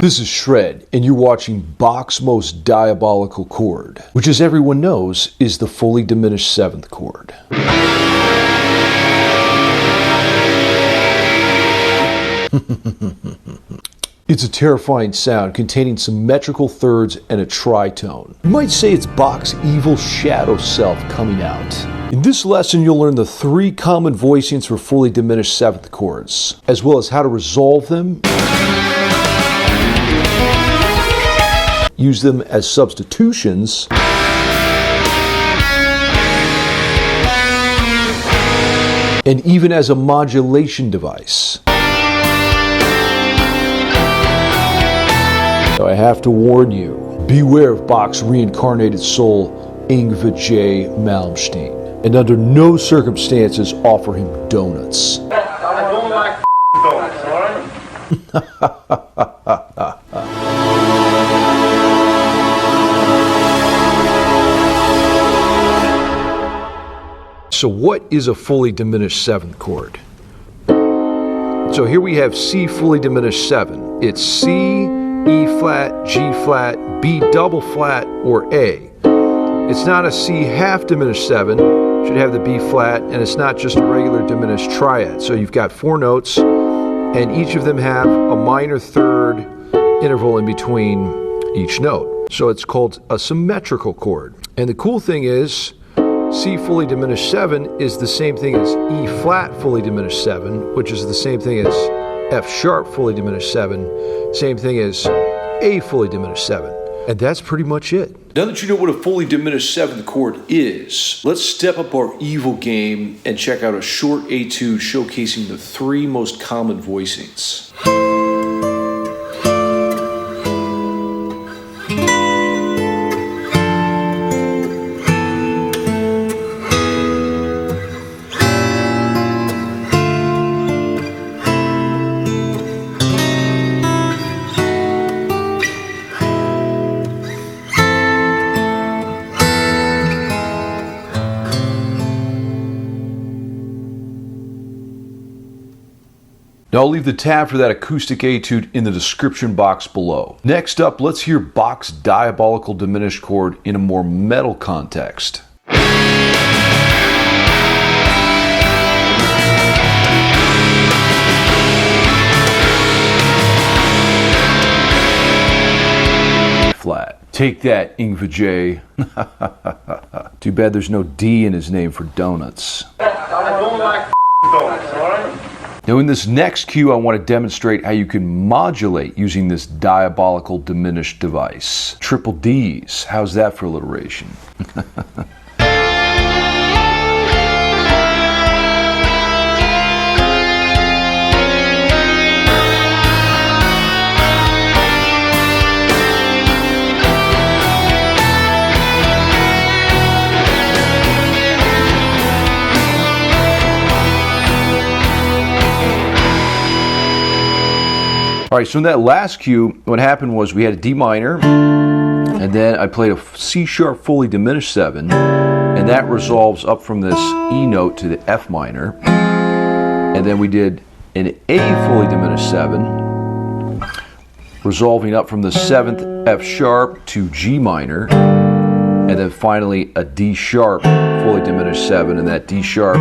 This is Shred, and you're watching Bach's most diabolical chord, which, as everyone knows, is the fully diminished 7th chord. It's a terrifying sound containing symmetrical thirds and a tritone. You might say it's Bach's evil shadow self coming out. In this lesson, you'll learn the 3 common voicings for fully diminished 7th chords, as well as how to resolve them, use them as substitutions, and even as a modulation device. So I have to warn you, beware of Bach's reincarnated soul, Yngwie J Malmsteen, and under no circumstances offer him donuts. I don't like donuts, alright? So what is a fully diminished 7th chord? So here we have C fully diminished 7. It's C, E flat, G flat, B double flat, or A. It's not a C half diminished 7, should have the B flat, and it's not just a regular diminished triad. So you've got 4 notes, and each of them have a minor third interval in between each note. So it's called a symmetrical chord. And the cool thing is, C fully diminished 7 is the same thing as E flat fully diminished 7, which is the same thing as F sharp fully diminished 7, same thing as A fully diminished 7. And that's pretty much it. Now that you know what a fully diminished 7th chord is, let's step up our evil game and check out a short etude showcasing the 3 most common voicings. Now I'll leave the tab for that acoustic etude in the description box below. Next up, let's hear Bach's diabolical diminished chord in a more metal context. Flat. Take that, Yngwie J. Too bad there's no D in his name for donuts. I don't like donuts, alright? Now in this next cue, I want to demonstrate how you can modulate using this diabolical diminished device. Triple Ds, how's that for alliteration? All right, so in that last cue, what happened was we had a D minor, and then I played a C sharp fully diminished 7, and that resolves up from this E note to the F minor, and then we did an A fully diminished 7, resolving up from the 7th F sharp to G minor, and then finally a D sharp fully diminished 7, and that D sharp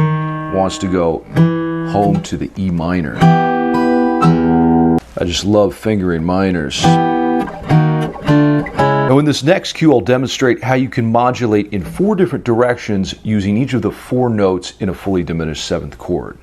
wants to go home to the E minor. I just love fingering minors. Now in this next cue, I'll demonstrate how you can modulate in 4 different directions using each of the 4 notes in a fully diminished 7th chord.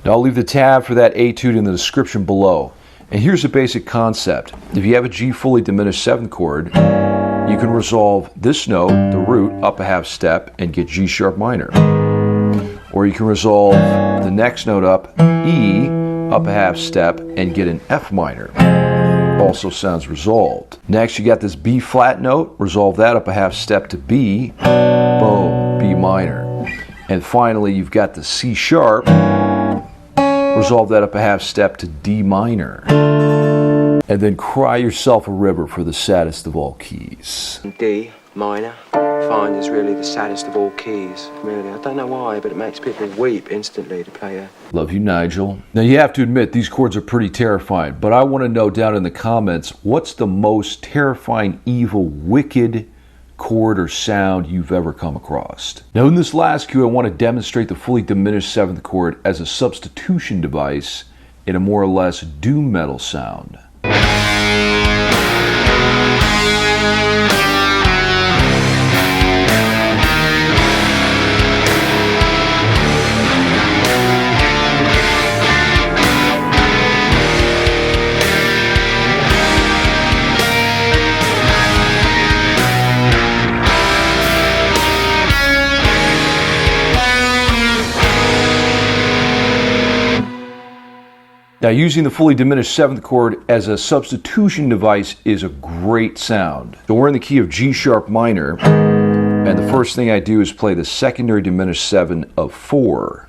Now I'll leave the tab for that etude in the description below. And here's the basic concept. If you have a G fully diminished 7th chord, you can resolve this note, the root, up a half step and get G sharp minor. Or you can resolve the next note up, E, up a half step and get an F minor. Also sounds resolved. Next you got this B flat note, resolve that up a half step to B, boom, B minor. And finally, you've got the C sharp. Resolve that up a half step to D minor. And then cry yourself a river for the saddest of all keys. D minor, I find is really the saddest of all keys, really. I don't know why, but it makes people weep instantly to play a... Love you, Nigel. Now, you have to admit, these chords are pretty terrifying, but I want to know down in the comments, what's the most terrifying, evil, wicked chord or sound you've ever come across? Now, in this last cue, I want to demonstrate the fully diminished 7th chord as a substitution device in a more or less doom metal sound. Now, using the fully diminished 7th chord as a substitution device is a great sound. So we're in the key of G sharp minor, and the first thing I do is play the secondary diminished 7 of 4.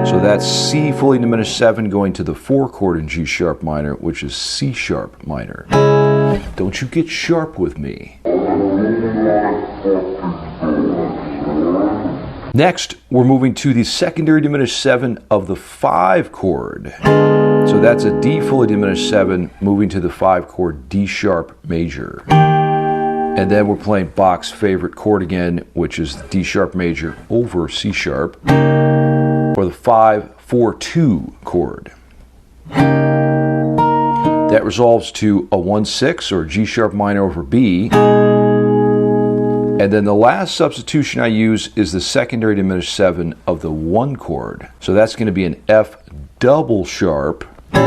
So that's C fully diminished 7 going to the 4 chord in G sharp minor, which is C sharp minor. Don't you get sharp with me. Next, we're moving to the secondary diminished 7 of the 5 chord. So that's a D fully diminished 7 moving to the 5 chord D sharp major. And then we're playing Bach's favorite chord again, which is D sharp major over C sharp for the 5-4-2 chord. That resolves to a 1-6 or G sharp minor over B. And then the last substitution I use is the secondary diminished 7 of the 1 chord. So that's going to be an F double sharp to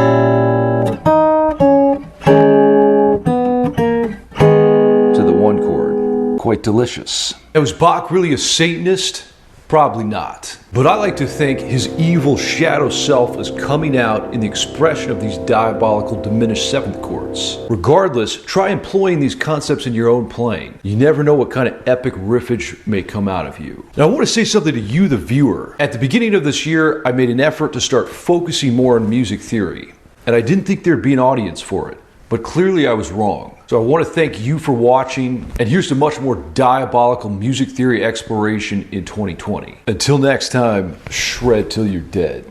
the 1 chord. Quite delicious. Now, was Bach really a Satanist? Probably not. But I like to think his evil shadow self is coming out in the expression of these diabolical diminished 7th chords. Regardless, try employing these concepts in your own playing. You never know what kind of epic riffage may come out of you. Now, I want to say something to you, the viewer. At the beginning of this year, I made an effort to start focusing more on music theory, and I didn't think there'd be an audience for it. But clearly I was wrong. So I want to thank you for watching, and here's to much more diabolical music theory exploration in 2020. Until next time, shred till you're dead.